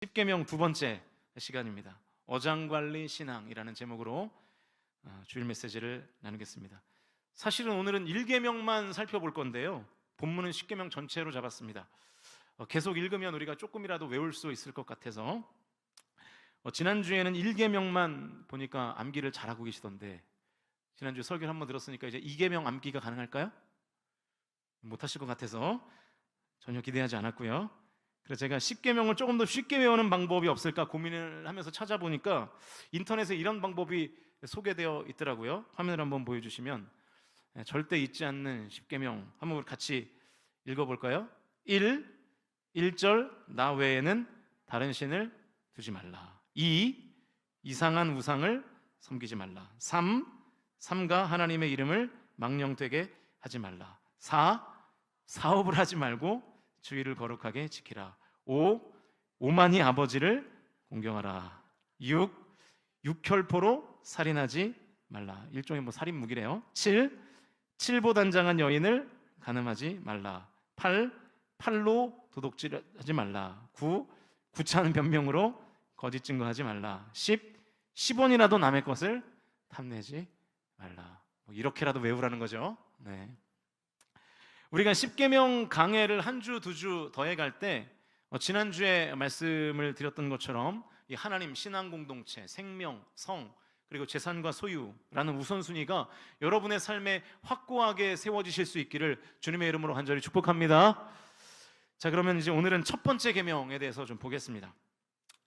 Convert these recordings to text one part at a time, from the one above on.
십계명 두 번째 시간입니다. 어장관리 신앙이라는 제목으로 주일 메시지를 나누겠습니다. 사실은 오늘은 1계명만 살펴볼 건데요, 본문은 십계명 전체로 잡았습니다. 계속 읽으면 우리가 조금이라도 외울 수 있을 것 같아서 지난주에는 1계명만 보니까 암기를 잘하고 계시던데, 지난주에 설교를 한번 들었으니까 이제 2계명 암기가 가능할까요? 못하실 것 같아서 전혀 기대하지 않았고요. 그래서 제가 10계명을 조금 더 쉽게 외우는 방법이 없을까 고민을 하면서 찾아보니까 인터넷에 이런 방법이 소개되어 있더라고요. 화면을 한번 보여주시면 절대 잊지 않는 10계명 한번 우리 같이 읽어볼까요? 1절 나 외에는 다른 신을 두지 말라. 2, 이상한 우상을 섬기지 말라. 3, 삼가 하나님의 이름을 망령되게 하지 말라. 4, 사업을 하지 말고 주의를 거룩하게 지키라. 5, 오만이 아버지를 공경하라. 6, 육혈포로 살인하지 말라. 일종의 살인 무기래요. 7, 칠보단장한 여인을 간음하지 말라. 8, 팔로 도둑질하지 말라. 9, 구차한 변명으로 거짓 증거하지 말라. 10, 10원이라도 남의 것을 탐내지 말라. 이렇게라도 외우라는 거죠. 네. 우리가 10계명 강해를 한 주, 두 주 더해갈 때 지난주에 말씀을 드렸던 것처럼 이 하나님, 신앙 공동체, 생명, 성, 그리고 재산과 소유라는 우선순위가 여러분의 삶에 확고하게 세워지실 수 있기를 주님의 이름으로 간절히 축복합니다. 자, 그러면 이제 오늘은 첫 번째 계명에 대해서 좀 보겠습니다.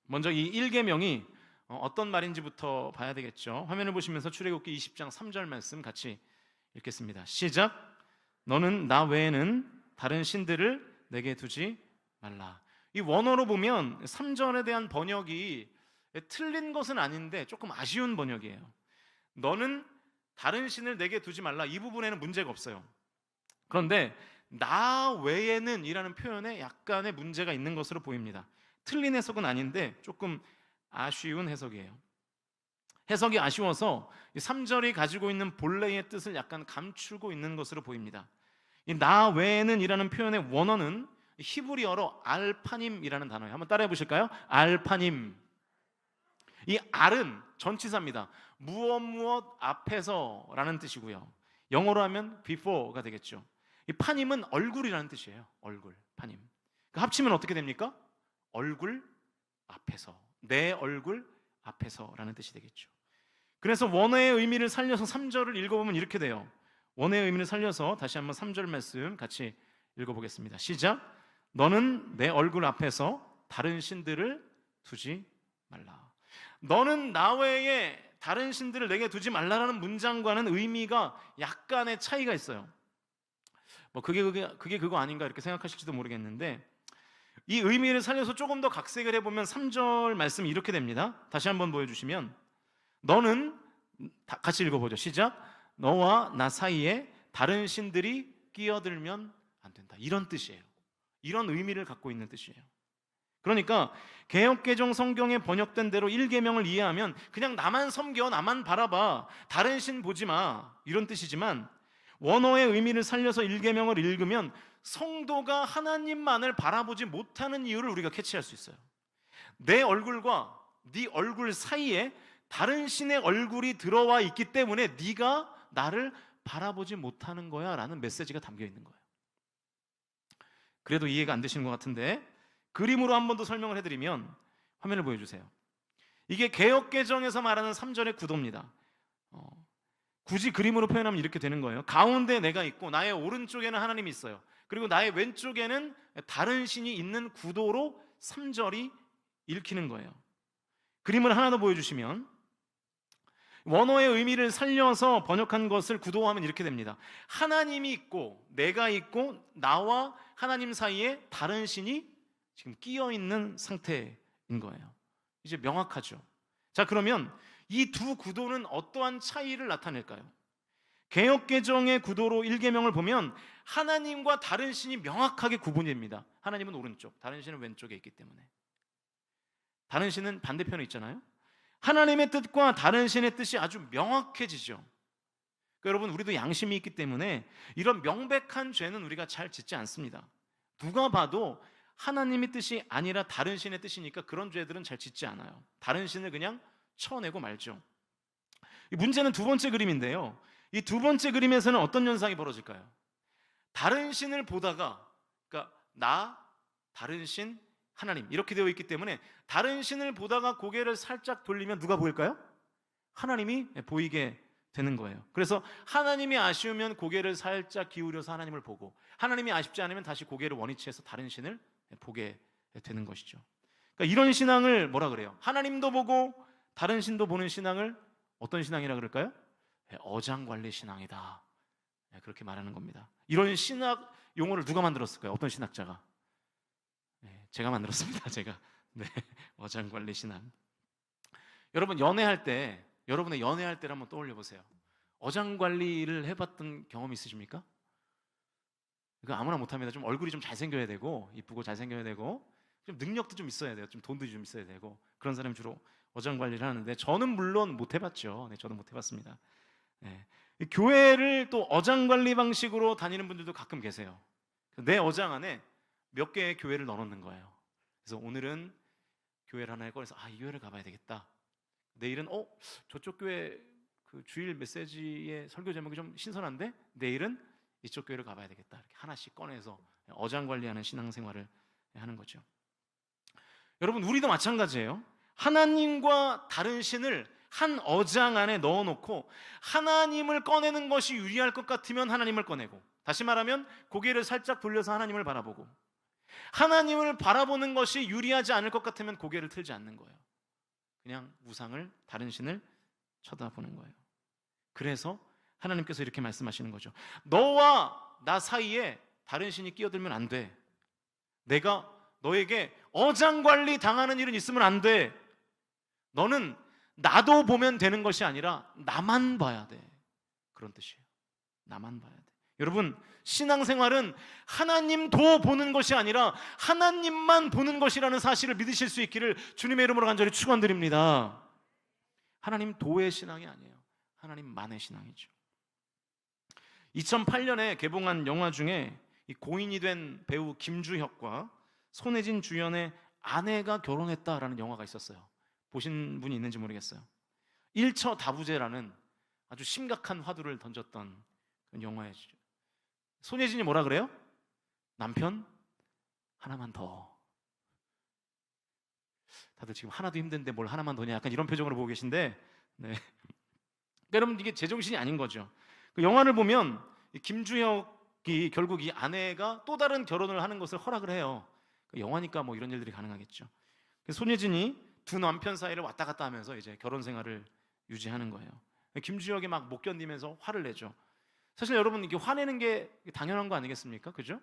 먼저 이 1계명이 어떤 말인지부터 봐야 되겠죠. 화면을 보시면서 출애굽기 20장 3절 말씀 같이 읽겠습니다. 시작. 너는 나 외에는 다른 신들을 내게 두지 말라. 이 원어로 보면 3절에 대한 번역이 틀린 것은 아닌데 조금 아쉬운 번역이에요. 너는 다른 신을 내게 두지 말라, 이 부분에는 문제가 없어요. 그런데 나 외에는 이라는 표현에 약간의 문제가 있는 것으로 보입니다. 틀린 해석은 아닌데 조금 아쉬운 해석이에요. 해석이 아쉬워서 3절이 가지고 있는 본래의 뜻을 약간 감추고 있는 것으로 보입니다. 이 나 외에는 이라는 표현의 원어는 히브리어로 알파님이라는 단어예요. 한번 따라해 보실까요? 알파님. 이 알은 전치사입니다. 무엇 앞에서라는 뜻이고요. 영어로 하면 before가 되겠죠. 이 파님은 얼굴이라는 뜻이에요. 얼굴, 파님. 합치면 어떻게 됩니까? 얼굴 앞에서, 내 얼굴 앞에서라는 뜻이 되겠죠. 그래서 원어의 의미를 살려서 3절을 읽어보면 이렇게 돼요. 원어의 의미를 살려서 다시 한번 3절 말씀 같이 읽어보겠습니다. 시작. 너는 내 얼굴 앞에서 다른 신들을 두지 말라. 너는 나 외에 다른 신들을 내게 두지 말라라는 문장과는 의미가 약간의 차이가 있어요. 그게 그거 아닌가 이렇게 생각하실지도 모르겠는데, 이 의미를 살려서 조금 더 각색을 해보면 3절 말씀이 이렇게 됩니다. 다시 한번 보여주시면, 너는, 같이 읽어보죠. 시작. 너와 나 사이에 다른 신들이 끼어들면 안 된다, 이런 뜻이에요. 이런 의미를 갖고 있는 뜻이에요. 그러니까 개역개정 성경에 번역된 대로 1계명을 이해하면 그냥 나만 섬겨, 나만 바라봐, 다른 신 보지 마, 이런 뜻이지만 원어의 의미를 살려서 1계명을 읽으면 성도가 하나님만을 바라보지 못하는 이유를 우리가 캐치할 수 있어요. 내 얼굴과 네 얼굴 사이에 다른 신의 얼굴이 들어와 있기 때문에 네가 나를 바라보지 못하는 거야 라는 메시지가 담겨 있는 거예요. 그래도 이해가 안 되시는 것 같은데 그림으로 한 번 더 설명을 해드리면, 화면을 보여주세요. 이게 개역개정에서 말하는 3절의 구도입니다. 굳이 그림으로 표현하면 이렇게 되는 거예요. 가운데 내가 있고 나의 오른쪽에는 하나님이 있어요. 그리고 나의 왼쪽에는 다른 신이 있는 구도로 3절이 읽히는 거예요. 그림을 하나 더 보여주시면, 원어의 의미를 살려서 번역한 것을 구도화하면 이렇게 됩니다. 하나님이 있고 내가 있고 나와 하나님 사이에 다른 신이 지금 끼어 있는 상태인 거예요. 이제 명확하죠. 자, 그러면 이 두 구도는 어떠한 차이를 나타낼까요? 개역개정의 구도로 1계명을 보면 하나님과 다른 신이 명확하게 구분이 됩니다. 하나님은 오른쪽, 다른 신은 왼쪽에 있기 때문에. 다른 신은 반대편에 있잖아요. 하나님의 뜻과 다른 신의 뜻이 아주 명확해지죠. 그러니까 여러분, 우리도 양심이 있기 때문에 이런 명백한 죄는 우리가 잘 짓지 않습니다. 누가 봐도 하나님의 뜻이 아니라 다른 신의 뜻이니까 그런 죄들은 잘 짓지 않아요. 다른 신을 그냥 쳐내고 말죠. 이 문제는 두 번째 그림인데요, 이 두 번째 그림에서는 어떤 현상이 벌어질까요? 다른 신을 보다가, 그러니까 나, 다른 신, 하나님 이렇게 되어 있기 때문에 다른 신을 보다가 고개를 살짝 돌리면 누가 보일까요? 하나님이 보이게 되는 거예요. 그래서 하나님이 아쉬우면 고개를 살짝 기울여서 하나님을 보고, 하나님이 아쉽지 않으면 다시 고개를 원위치해서 다른 신을 보게 되는 것이죠. 그러니까 이런 신앙을 뭐라 그래요? 하나님도 보고 다른 신도 보는 신앙을 어떤 신앙이라 그럴까요? 어장관리 신앙이다, 그렇게 말하는 겁니다. 이런 신학 용어를 누가 만들었을까요? 어떤 신학자가? 제가 만들었습니다. 제가. 어장관리 신앙. 여러분 연애할 때, 여러분의 연애할 때를 한번 떠올려 보세요. 어장관리를 해봤던 경험 있으십니까? 이거 아무나 못합니다. 좀 얼굴이 좀 잘생겨야 되고, 이쁘고 잘생겨야 되고, 좀 능력도 좀 있어야 돼요. 좀 돈도 좀 있어야 되고, 그런 사람이 주로 어장관리를 하는데, 저는 물론 못 해봤죠. 저도 못 해봤습니다. 교회를 또 어장관리 방식으로 다니는 분들도 가끔 계세요. 내 어장 안에 몇 개의 교회를 넣어놓는 거예요. 그래서 오늘은 교회를 하나 꺼내서 이 교회를 가봐야 되겠다. 내일은 저쪽 교회 그 주일 메시지의 설교 제목이 좀 신선한데 내일은 이쪽 교회를 가봐야 되겠다. 이렇게 하나씩 꺼내서 어장관리하는 신앙생활을 하는 거죠. 여러분 우리도 마찬가지예요. 하나님과 다른 신을 한 어장 안에 넣어놓고 하나님을 꺼내는 것이 유리할 것 같으면 하나님을 꺼내고, 다시 말하면 고개를 살짝 돌려서 하나님을 바라보고, 하나님을 바라보는 것이 유리하지 않을 것 같으면 고개를 틀지 않는 거예요. 그냥 우상을, 다른 신을 쳐다보는 거예요. 그래서 하나님께서 이렇게 말씀하시는 거죠. 너와 나 사이에 다른 신이 끼어들면 안 돼. 내가 너에게 어장관리 당하는 일은 있으면 안 돼. 너는 나도 보면 되는 것이 아니라 나만 봐야 돼. 그런 뜻이에요. 나만 봐야 돼. 여러분 신앙생활은 하나님도 보는 것이 아니라 하나님만 보는 것이라는 사실을 믿으실 수 있기를 주님의 이름으로 간절히 축원드립니다. 하나님 도의 신앙이 아니에요. 하나님만의 신앙이죠. 2008년에 개봉한 영화 중에 이 고인이 된 배우 김주혁과 손혜진 주연의 아내가 결혼했다라는 영화가 있었어요. 보신 분이 있는지 모르겠어요. 일처다부제라는 아주 심각한 화두를 던졌던 영화예요. 손예진이 뭐라 그래요? 남편 하나만 더. 다들 지금 하나도 힘든데 뭘 하나만 더냐, 약간 이런 표정으로 보고 계신데, 여러분 이게 제정신이 아닌 거죠. 그 영화를 보면 김주혁이 결국 이 아내가 또 다른 결혼을 하는 것을 허락을 해요. 영화니까 뭐 이런 일들이 가능하겠죠. 손예진이 두 남편 사이를 왔다 갔다 하면서 이제 결혼 생활을 유지하는 거예요. 김주혁이 막 못 견디면서 화를 내죠. 사실 여러분 이게 화내는 게 당연한 거 아니겠습니까? 그죠?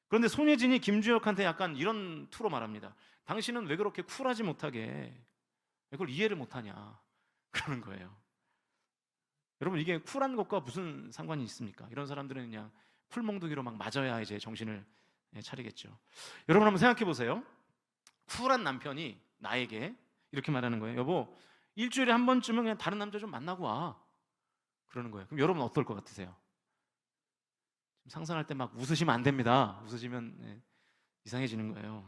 그런데 손예진이 김주혁한테 약간 이런 투로 말합니다. 당신은 왜 그렇게 쿨하지 못하게 그걸 이해를 못하냐, 그러는 거예요. 여러분 이게 쿨한 것과 무슨 상관이 있습니까? 이런 사람들은 그냥 쿨몽둥이로 막 맞아야 이제 정신을 차리겠죠. 여러분 한번 생각해 보세요. 쿨한 남편이 나에게 이렇게 말하는 거예요. 여보, 일주일에 한 번쯤은 그냥 다른 남자 좀 만나고 와, 그러는 거예요. 그럼 여러분 어떨 것 같으세요? 상상할 때 막 웃으시면 안 됩니다. 웃으시면 이상해지는 거예요.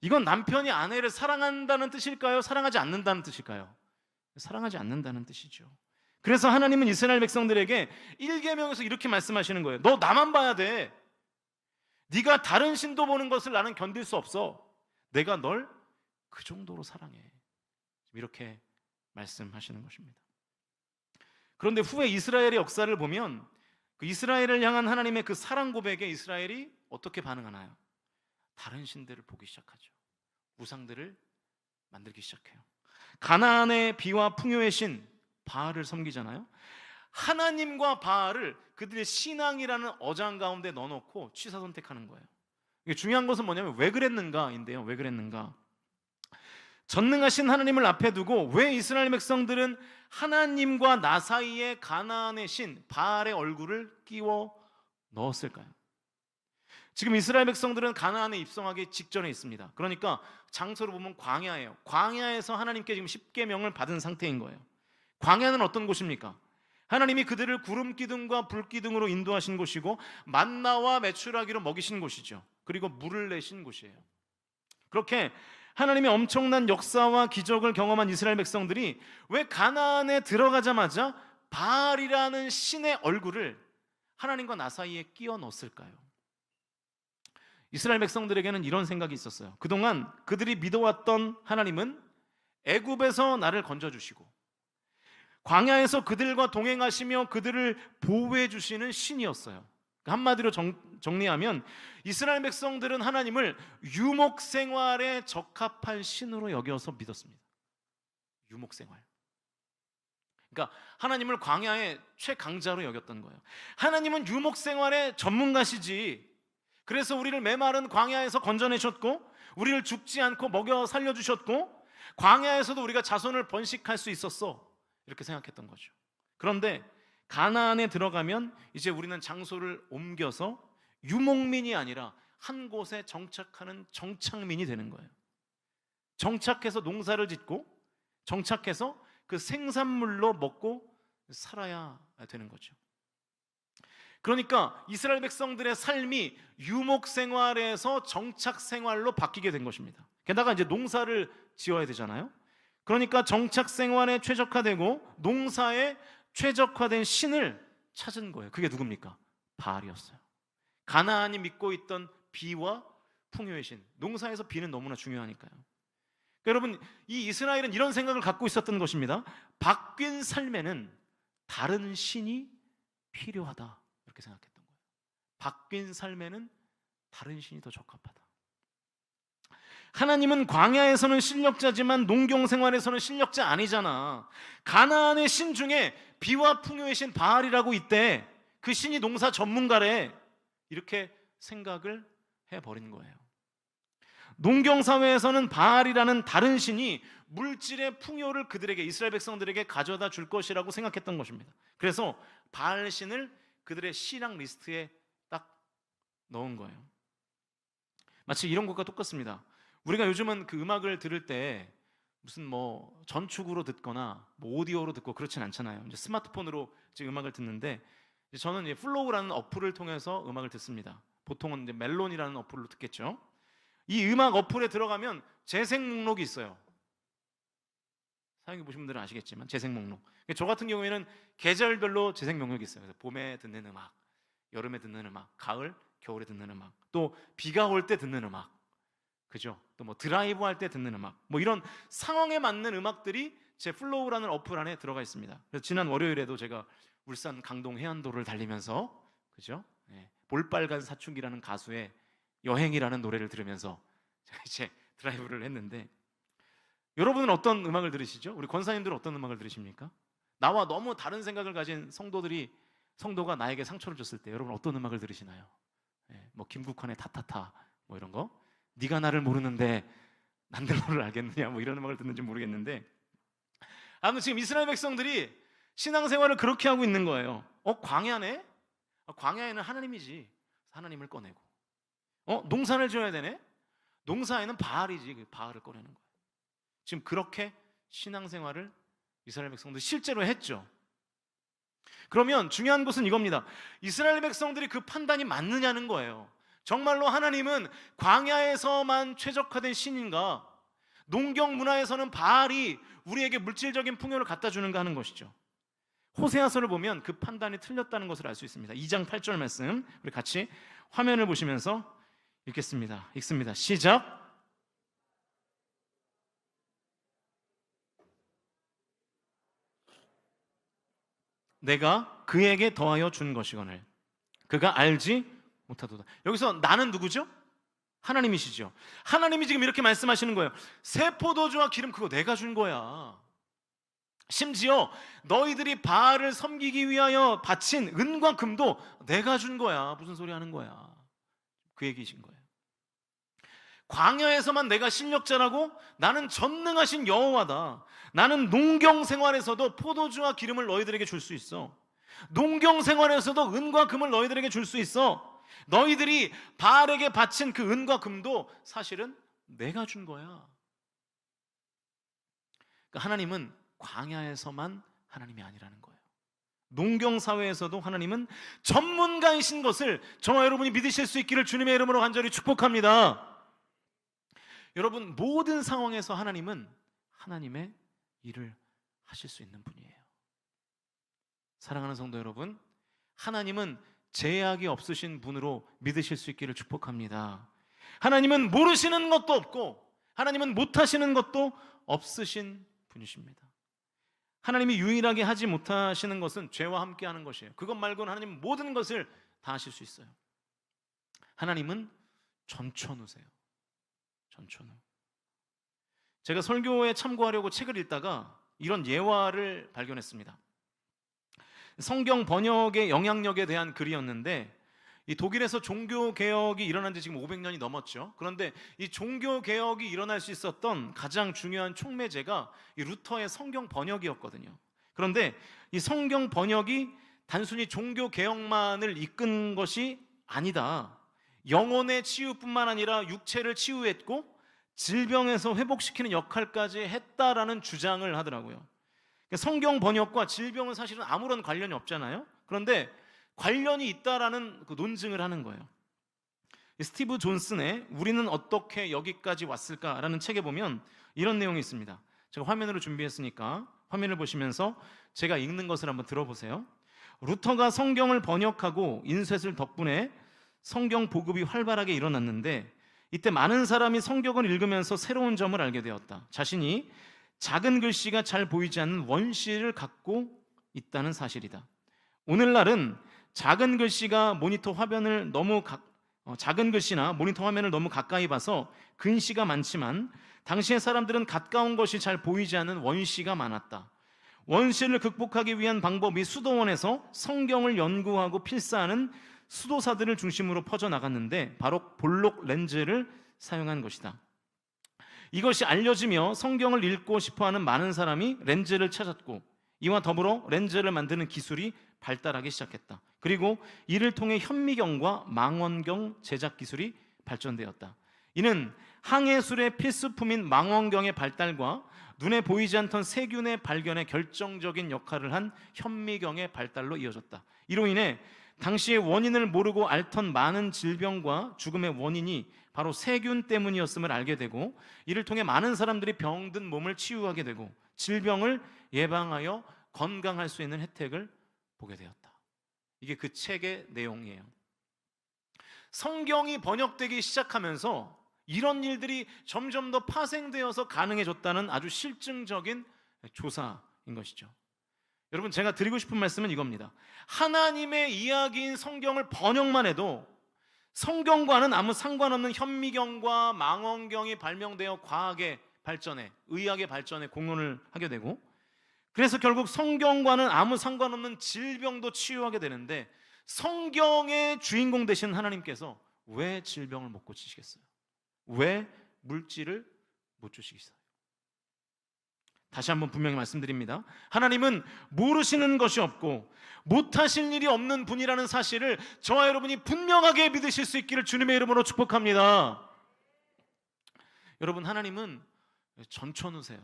이건 남편이 아내를 사랑한다는 뜻일까요? 사랑하지 않는다는 뜻일까요? 사랑하지 않는다는 뜻이죠. 그래서 하나님은 이스라엘 백성들에게 1계명에서 이렇게 말씀하시는 거예요. 너 나만 봐야 돼. 네가 다른 신도 보는 것을 나는 견딜 수 없어. 내가 널 그 정도로 사랑해. 이렇게 말씀하시는 것입니다. 그런데 후에 이스라엘의 역사를 보면 그 이스라엘을 향한 하나님의 그 사랑 고백에 이스라엘이 어떻게 반응하나요? 다른 신들을 보기 시작하죠. 우상들을 만들기 시작해요. 가나안의 비와 풍요의 신 바알을 섬기잖아요. 하나님과 바알을 그들의 신앙이라는 어장 가운데 넣어놓고 취사선택하는 거예요. 이게 중요한 것은 뭐냐면 왜 그랬는가인데요. 왜 그랬는가? 전능하신 하나님을 앞에 두고 왜 이스라엘 백성들은 하나님과 나 사이에 가나안의 신 바알의 얼굴을 끼워 넣었을까요? 지금 이스라엘 백성들은 가나안에 입성하기 직전에 있습니다. 그러니까 장소로 보면 광야예요. 광야에서 하나님께 지금 십계명을 받은 상태인 거예요. 광야는 어떤 곳입니까? 하나님이 그들을 구름 기둥과 불 기둥으로 인도하신 곳이고 만나와 메추라기로 먹이신 곳이죠. 그리고 물을 내신 곳이에요. 그렇게 하나님의 엄청난 역사와 기적을 경험한 이스라엘 백성들이 왜 가나안에 들어가자마자 바알이라는 신의 얼굴을 하나님과 나 사이에 끼워 넣었을까요? 이스라엘 백성들에게는 이런 생각이 있었어요. 그동안 그들이 믿어왔던 하나님은 애굽에서 나를 건져주시고 광야에서 그들과 동행하시며 그들을 보호해 주시는 신이었어요. 한마디로 정리하면 이스라엘 백성들은 하나님을 유목생활에 적합한 신으로 여겨서 믿었습니다. 유목생활. 그러니까 하나님을 광야의 최강자로 여겼던 거예요. 하나님은 유목생활의 전문가시지, 그래서 우리를 메마른 광야에서 건져내셨고 우리를 죽지 않고 먹여 살려주셨고 광야에서도 우리가 자손을 번식할 수 있었어, 이렇게 생각했던 거죠. 그런데 가나안에 들어가면 이제 우리는 장소를 옮겨서 유목민이 아니라 한 곳에 정착하는 정착민이 되는 거예요. 정착해서 농사를 짓고 정착해서 그 생산물로 먹고 살아야 되는 거죠. 그러니까 이스라엘 백성들의 삶이 유목 생활에서 정착 생활로 바뀌게 된 것입니다. 게다가 이제 농사를 지어야 되잖아요. 그러니까 정착 생활에 최적화되고 농사에 최적화된 신을 찾은 거예요. 그게 누굽니까? 바알이었어요. 가나안이 믿고 있던 비와 풍요의 신. 농사에서 비는 너무나 중요하니까요. 여러분, 이 이스라엘은 이런 생각을 갖고 있었던 것입니다. 바뀐 삶에는 다른 신이 필요하다, 이렇게 생각했던 거예요. 바뀐 삶에는 다른 신이 더 적합하다. 하나님은 광야에서는 실력자지만 농경 생활에서는 실력자 아니잖아. 가나안의 신 중에 비와 풍요의 신 바알이라고 있대. 그 신이 농사 전문가래. 이렇게 생각을 해버린 거예요. 농경 사회에서는 바알이라는 다른 신이 물질의 풍요를 그들에게, 이스라엘 백성들에게 가져다 줄 것이라고 생각했던 것입니다. 그래서 바알 신을 그들의 신앙 리스트에 딱 넣은 거예요. 마치 이런 것과 똑같습니다. 우리가 요즘은 그 음악을 들을 때 무슨 뭐 전축으로 듣거나 뭐 오디오로 듣고 그렇진 않잖아요. 이제 스마트폰으로 이제 음악을 듣는데, 이제 저는 이제 플로우라는 어플을 통해서 음악을 듣습니다. 보통은 이제 멜론이라는 어플로 듣겠죠. 이 음악 어플에 들어가면 재생 목록이 있어요. 사용해 보신 분들은 아시겠지만 재생 목록. 저 같은 경우에는 계절별로 재생 목록이 있어요. 그래서 봄에 듣는 음악, 여름에 듣는 음악, 가을, 겨울에 듣는 음악, 또 비가 올 때 듣는 음악, 그죠? 또 뭐 드라이브 할 때 듣는 음악, 뭐 이런 상황에 맞는 음악들이 제 플로우라는 어플 안에 들어가 있습니다. 그래서 지난 월요일에도 제가 울산 강동 해안도로를 달리면서, 그죠? 볼빨간 사춘기라는 가수의 여행이라는 노래를 들으면서 이제 드라이브를 했는데, 여러분은 어떤 음악을 들으시죠? 우리 권사님들은 어떤 음악을 들으십니까? 나와 너무 다른 생각을 가진 성도가 나에게 상처를 줬을 때 여러분 어떤 음악을 들으시나요? 뭐 김국환의 타타타 뭐 이런 거, 네가 나를 모르는데 난들 너를 알겠느냐, 뭐 이런 음악을 듣는지 모르겠는데, 아무튼 지금 이스라엘 백성들이 신앙생활을 그렇게 하고 있는 거예요. 광야네? 광야에는 하나님이지. 하나님을 꺼내고, 농사를 지어야 되네? 농사에는 바알이지. 그 바알을 꺼내는 거예요. 지금 그렇게 신앙생활을 이스라엘 백성들이 실제로 했죠. 그러면 중요한 것은 이겁니다. 이스라엘 백성들이 그 판단이 맞느냐는 거예요. 정말로 하나님은 광야에서만 최적화된 신인가, 농경 문화에서는 바알이 우리에게 물질적인 풍요를 갖다 주는가 하는 것이죠. 호세아서를 보면 그 판단이 틀렸다는 것을 알 수 있습니다. 2장 8절 말씀 우리 같이 화면을 보시면서 읽겠습니다. 읽습니다. 시작. 내가 그에게 더하여 준 것이거늘 그가 알지 못하도다. 여기서 나는 누구죠? 하나님이시죠. 하나님이 지금 이렇게 말씀하시는 거예요. 새 포도주와 기름 그거 내가 준 거야. 심지어 너희들이 바알을 섬기기 위하여 바친 은과 금도 내가 준 거야. 무슨 소리 하는 거야? 그 얘기이신 거예요. 광야에서만 내가 실력자라고? 나는 전능하신 여호와다. 나는 농경 생활에서도 포도주와 기름을 너희들에게 줄 수 있어. 농경 생활에서도 은과 금을 너희들에게 줄 수 있어. 너희들이 바알에게 바친 그 은과 금도 사실은 내가 준 거야. 그러니까 하나님은 광야에서만 하나님이 아니라는 거예요. 농경 사회에서도 하나님은 전문가이신 것을 저와 여러분이 믿으실 수 있기를 주님의 이름으로 간절히 축복합니다. 여러분, 모든 상황에서 하나님은 하나님의 일을 하실 수 있는 분이에요. 사랑하는 성도 여러분, 하나님은 제약이 없으신 분으로 믿으실 수 있기를 축복합니다. 하나님은 모르시는 것도 없고 하나님은 못하시는 것도 없으신 분이십니다. 하나님이 유일하게 하지 못하시는 것은 죄와 함께 하는 것이에요. 그것 말고는 하나님은 모든 것을 다 하실 수 있어요. 하나님은 전천후세요. 전천후. 제가 설교에 참고하려고 책을 읽다가 이런 예화를 발견했습니다. 성경 번역의 영향력에 대한 글이었는데, 이 독일에서 종교개혁이 일어난 지 지금 500년이 넘었죠. 그런데 이 종교개혁이 일어날 수 있었던 가장 중요한 촉매제가 이 루터의 성경 번역이었거든요. 그런데 이 성경 번역이 단순히 종교개혁만을 이끈 것이 아니다. 영혼의 치유뿐만 아니라 육체를 치유했고 질병에서 회복시키는 역할까지 했다라는 주장을 하더라고요. 성경 번역과 질병은 사실은 아무런 관련이 없잖아요. 그런데 관련이 있다라는 그 논증을 하는 거예요. 스티브 존슨의 우리는 어떻게 여기까지 왔을까라는 책에 보면 이런 내용이 있습니다. 제가 화면으로 준비했으니까 화면을 보시면서 제가 읽는 것을 한번 들어보세요. 루터가 성경을 번역하고 인쇄술 덕분에 성경 보급이 활발하게 일어났는데, 이때 많은 사람이 성경을 읽으면서 새로운 점을 알게 되었다. 자신이 작은 글씨가 잘 보이지 않는 원시를 갖고 있다는 사실이다. 오늘날은 작은 글씨나 모니터 화면을 너무 가까이 봐서 근시가 많지만, 당시의 사람들은 가까운 것이 잘 보이지 않는 원시가 많았다. 원시를 극복하기 위한 방법이 수도원에서 성경을 연구하고 필사하는 수도사들을 중심으로 퍼져나갔는데 바로 볼록 렌즈를 사용한 것이다. 이것이 알려지며 성경을 읽고 싶어하는 많은 사람이 렌즈를 찾았고, 이와 더불어 렌즈를 만드는 기술이 발달하기 시작했다. 그리고 이를 통해 현미경과 망원경 제작 기술이 발전되었다. 이는 항해술의 필수품인 망원경의 발달과 눈에 보이지 않던 세균의 발견에 결정적인 역할을 한 현미경의 발달로 이어졌다. 이로 인해 당시의 원인을 모르고 앓던 많은 질병과 죽음의 원인이 바로 세균 때문이었음을 알게 되고, 이를 통해 많은 사람들이 병든 몸을 치유하게 되고 질병을 예방하여 건강할 수 있는 혜택을 보게 되었다. 이게 그 책의 내용이에요. 성경이 번역되기 시작하면서 이런 일들이 점점 더 파생되어서 가능해졌다는 아주 실증적인 조사인 것이죠. 여러분, 제가 드리고 싶은 말씀은 이겁니다. 하나님의 이야기인 성경을 번역만 해도 성경과는 아무 상관없는 현미경과 망원경이 발명되어 과학의 발전에, 의학의 발전에 공헌을 하게 되고, 그래서 결국 성경과는 아무 상관없는 질병도 치유하게 되는데, 성경의 주인공 되신 하나님께서 왜 질병을 못 고치시겠어요? 왜 물질을 못 주시겠어요? 다시 한번 분명히 말씀드립니다. 하나님은 모르시는 것이 없고 못하실 일이 없는 분이라는 사실을 저와 여러분이 분명하게 믿으실 수 있기를 주님의 이름으로 축복합니다. 여러분, 하나님은 전천후세요.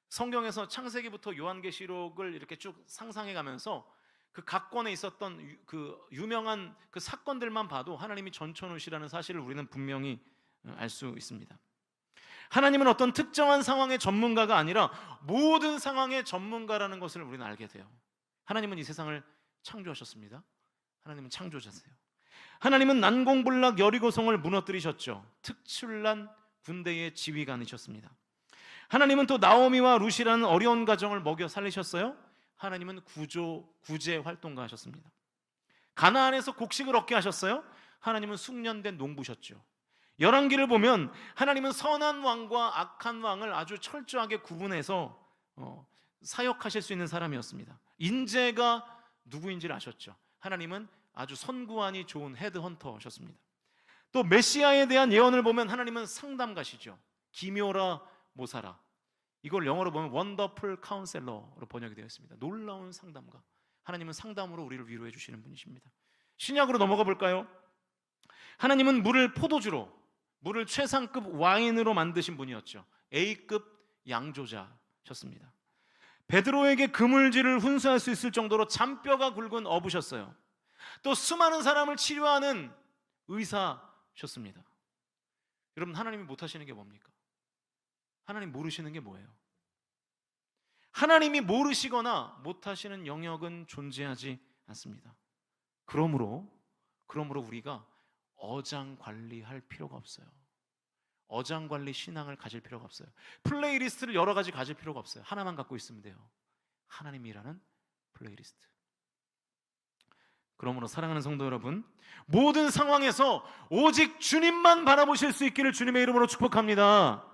성경에서 창세기부터 요한계시록을 이렇게 쭉 상상해 가면서 그 각 권에 있었던 그 유명한 그 사건들만 봐도 하나님이 전천후시라는 사실을 우리는 분명히 알 수 있습니다. 하나님은 어떤 특정한 상황의 전문가가 아니라 모든 상황의 전문가라는 것을 우리는 알게 돼요. 하나님은 이 세상을 창조하셨습니다. 하나님은 창조자세요. 하나님은 난공불락 여리고성을 무너뜨리셨죠. 특출난 군대의 지휘관이셨습니다. 하나님은 또 나오미와 룻이라는 어려운 가정을 먹여 살리셨어요. 하나님은 구제 활동가 하셨습니다. 가나안에서 곡식을 얻게 하셨어요. 하나님은 숙련된 농부셨죠. 열왕기를 보면 하나님은 선한 왕과 악한 왕을 아주 철저하게 구분해서 사역하실 수 있는 사람이었습니다. 인재가 누구인지를 아셨죠. 하나님은 아주 선구안이 좋은 헤드헌터셨습니다. 또 메시아에 대한 예언을 보면 하나님은 상담가시죠. 기묘라 모사라. 이걸 영어로 보면 원더풀 카운셀러로 번역이 되어 있습니다. 놀라운 상담가. 하나님은 상담으로 우리를 위로해 주시는 분이십니다. 신약으로 넘어가 볼까요? 하나님은 물을 포도주로, 물을 최상급 와인으로 만드신 분이었죠. A급 양조자셨습니다. 베드로에게 그물질을 훈수할 수 있을 정도로 잔뼈가 굵은 어부셨어요. 또 수많은 사람을 치료하는 의사셨습니다. 여러분, 하나님이 못하시는 게 뭡니까? 하나님 모르시는 게 뭐예요? 하나님이 모르시거나 못하시는 영역은 존재하지 않습니다. 그러므로 우리가 어장관리할 필요가 없어요. 어장관리 신앙을 가질 필요가 없어요. 플레이리스트를 여러 가지 가질 필요가 없어요. 하나만 갖고 있으면 돼요. 하나님이라는 플레이리스트. 그러므로 사랑하는 성도 여러분, 모든 상황에서 오직 주님만 바라보실 수 있기를 주님의 이름으로 축복합니다.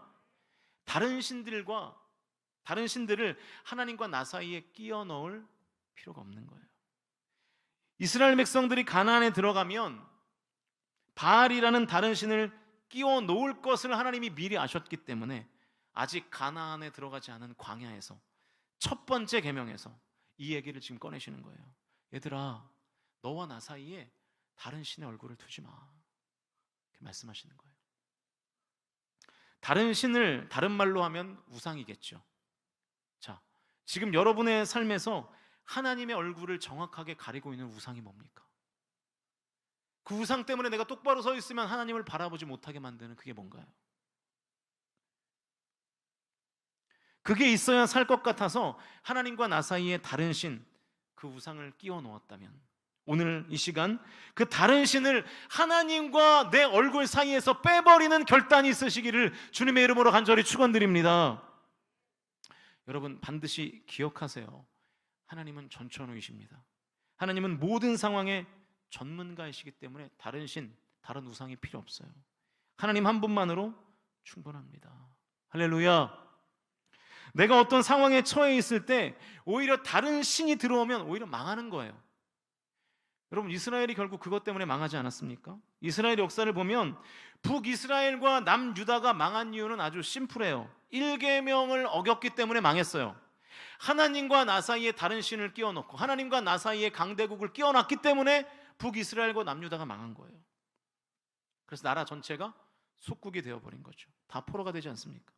다른 신들을 하나님과 나 사이에 끼워 넣을 필요가 없는 거예요. 이스라엘 백성들이 가나안에 들어가면 바알이라는 다른 신을 끼워 놓을 것을 하나님이 미리 아셨기 때문에 아직 가나안에 들어가지 않은 광야에서 첫 번째 계명에서 이 얘기를 지금 꺼내시는 거예요. 얘들아, 너와 나 사이에 다른 신의 얼굴을 두지 마, 이렇게 말씀하시는 거예요. 다른 신을 다른 말로 하면 우상이겠죠. 자, 지금 여러분의 삶에서 하나님의 얼굴을 정확하게 가리고 있는 우상이 뭡니까? 그 우상 때문에 내가 똑바로 서 있으면 하나님을 바라보지 못하게 만드는 그게 뭔가요? 그게 있어야 살 것 같아서 하나님과 나 사이에 다른 신, 그 우상을 끼워 넣었다면 오늘 이 시간 그 다른 신을 하나님과 내 얼굴 사이에서 빼버리는 결단이 있으시기를 주님의 이름으로 간절히 축원드립니다. 여러분, 반드시 기억하세요. 하나님은 전천후이십니다. 하나님은 모든 상황에 전문가이시기 때문에 다른 신, 다른 우상이 필요 없어요. 하나님 한 분만으로 충분합니다. 할렐루야. 내가 어떤 상황에 처해 있을 때 오히려 다른 신이 들어오면 오히려 망하는 거예요. 여러분, 이스라엘이 결국 그것 때문에 망하지 않았습니까? 이스라엘 역사를 보면 북이스라엘과 남유다가 망한 이유는 아주 심플해요. 1계명을 어겼기 때문에 망했어요. 하나님과 나 사이에 다른 신을 끼워넣고 하나님과 나 사이에 강대국을 끼워놨기 때문에 북이스라엘과 남유다가 망한 거예요. 그래서 나라 전체가 속국이 되어버린 거죠. 다 포로가 되지 않습니까?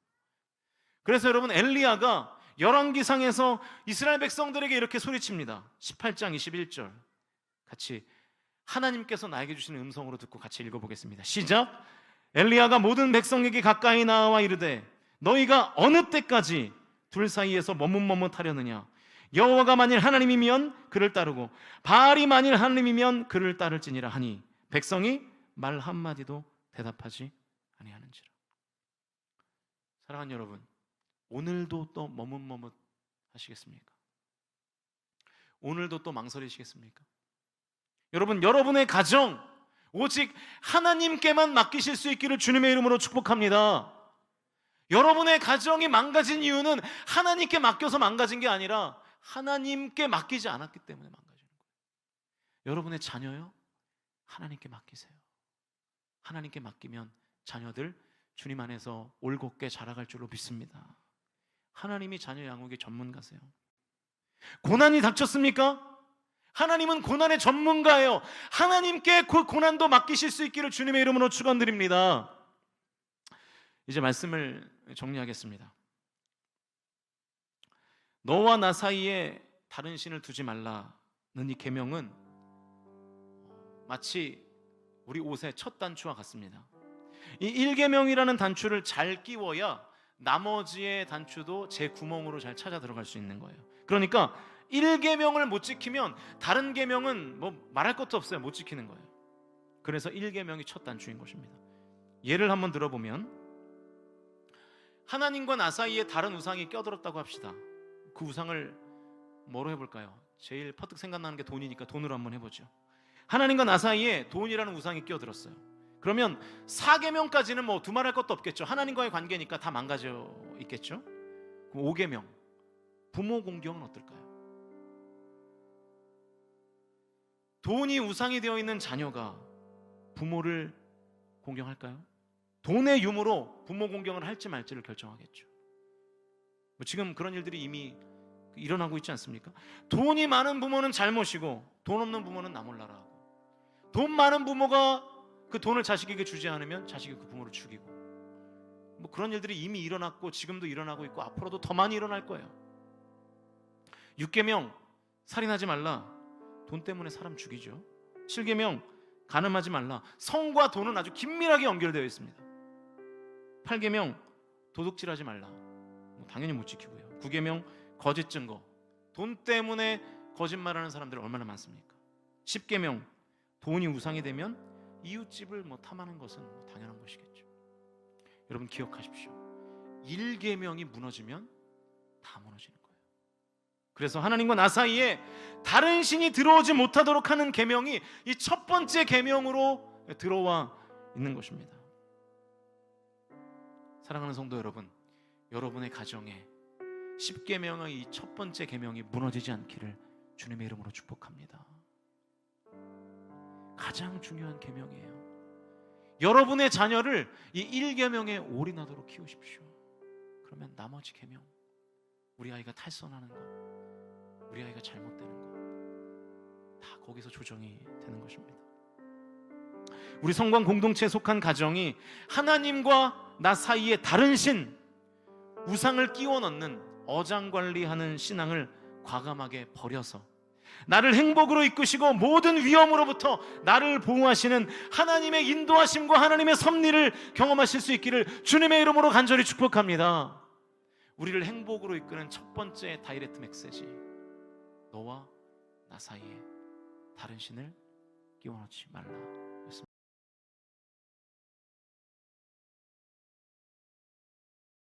그래서 여러분, 엘리야가 열왕기상에서 이스라엘 백성들에게 이렇게 소리칩니다. 18장 21절 같이 하나님께서 나에게 주시는 음성으로 듣고 같이 읽어보겠습니다. 시작. 엘리야가 모든 백성에게 가까이 나와 이르되 너희가 어느 때까지 둘 사이에서 머뭇머뭇하려느냐? 여호와가 만일 하나님이면 그를 따르고 바알이 만일 하나님이면 그를 따를지니라 하니 백성이 말 한마디도 대답하지 아니하는지라. 사랑하는 여러분, 오늘도 또 머뭇머뭇 하시겠습니까? 오늘도 또 망설이시겠습니까? 여러분, 여러분의 가정 오직 하나님께만 맡기실 수 있기를 주님의 이름으로 축복합니다. 여러분의 가정이 망가진 이유는 하나님께 맡겨서 망가진 게 아니라 하나님께 맡기지 않았기 때문에 망가지는 거예요. 여러분의 자녀요, 하나님께 맡기세요. 하나님께 맡기면 자녀들 주님 안에서 올곧게 자라갈 줄로 믿습니다. 하나님이 자녀 양육의 전문가세요. 고난이 닥쳤습니까? 하나님은 고난의 전문가예요. 하나님께 그 고난도 맡기실 수 있기를 주님의 이름으로 축원드립니다. 이제 말씀을 정리하겠습니다. 너와 나 사이에 다른 신을 두지 말라는 이 계명은 마치 우리 옷의 첫 단추와 같습니다. 이 1계명이라는 단추를 잘 끼워야 나머지의 단추도 제 구멍으로 잘 찾아 들어갈 수 있는 거예요. 그러니까 1계명을 못 지키면 다른 계명은 뭐 말할 것도 없어요. 못 지키는 거예요. 그래서 1계명이 첫 단추인 것입니다. 예를 한번 들어보면 하나님과 나 사이에 다른 우상이 껴들었다고 합시다. 그 우상을 뭐로 해볼까요? 제일 퍼뜩 생각나는 게 돈이니까 돈으로 한번 해보죠. 하나님과 나 사이에 돈이라는 우상이 끼어들었어요. 그러면 4계명까지는 뭐 두말할 것도 없겠죠. 하나님과의 관계니까 다 망가져 있겠죠. 그럼 5계명, 부모 공경은 어떨까요? 돈이 우상이 되어 있는 자녀가 부모를 공경할까요? 돈의 유무로 부모 공경을 할지 말지를 결정하겠죠. 지금 그런 일들이 이미 일어나고 있지 않습니까? 돈이 많은 부모는 잘못이고 돈 없는 부모는 나 몰라라 하고, 돈 많은 부모가 그 돈을 자식에게 주지 않으면 자식이 그 부모를 죽이고, 뭐 그런 일들이 이미 일어났고 지금도 일어나고 있고 앞으로도 더 많이 일어날 거예요. 6계명 살인하지 말라. 돈 때문에 사람 죽이죠. 7계명 간음하지 말라. 성과 돈은 아주 긴밀하게 연결되어 있습니다. 8계명 도둑질하지 말라. 당연히 못 지키고요. 9계명 거짓 증거. 돈 때문에 거짓말하는 사람들이 얼마나 많습니까? 10계명 돈이 우상이 되면 이웃집을 탐하는 것은 당연한 것이겠죠. 여러분 기억하십시오. 1계명이 무너지면 다 무너지는 거예요. 그래서 하나님과 나 사이에 다른 신이 들어오지 못하도록 하는 계명이 이 첫 번째 계명으로 들어와 있는 것입니다. 사랑하는 성도 여러분, 여러분의 가정에 10계명의 이 첫 번째 계명이 무너지지 않기를 주님의 이름으로 축복합니다. 가장 중요한 계명이에요. 여러분의 자녀를 이 1계명에 올인하도록 키우십시오. 그러면 나머지 계명, 우리 아이가 탈선하는 것, 우리 아이가 잘못되는 것, 다 거기서 조정이 되는 것입니다. 우리 성관 공동체에 속한 가정이 하나님과 나 사이에 다른 신, 우상을 끼워 넣는 어장관리하는 신앙을 과감하게 버려서 나를 행복으로 이끄시고 모든 위험으로부터 나를 보호하시는 하나님의 인도하심과 하나님의 섭리를 경험하실 수 있기를 주님의 이름으로 간절히 축복합니다. 우리를 행복으로 이끄는 첫 번째 다이렉트 메시지, 너와 나 사이에 다른 신을 끼워 넣지 말라.